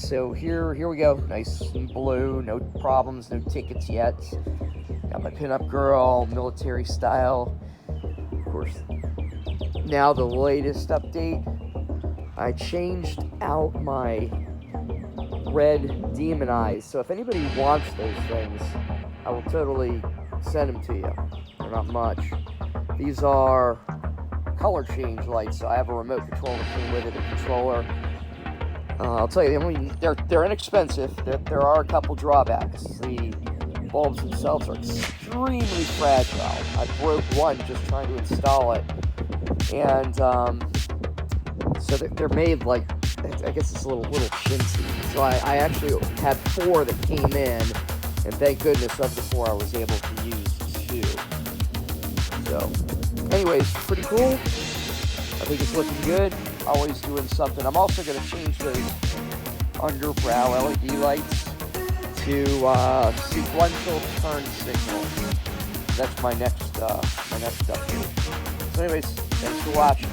so here we go. Nice and blue, no problems, no tickets yet. Got my pinup girl, military style. Of course, now the latest update, I changed out my red demon eyes. So if anybody wants those things, I will totally send them to you. They're not much. These are color change lights. So I have a remote control that came with it, a controller. I'll tell you, they're inexpensive. There are a couple drawbacks. The bulbs themselves are extremely fragile. I broke one just trying to install it, and so they're made like, I guess it's a little chintzy. So I actually had 4 that came in, and thank goodness of the 4 I was able to use 2. So, anyways, pretty cool. I think it's looking good. Always doing something. I'm also going to change those underbrow LED lights to sequential turn signals. That's my next update. So anyways, thanks for watching.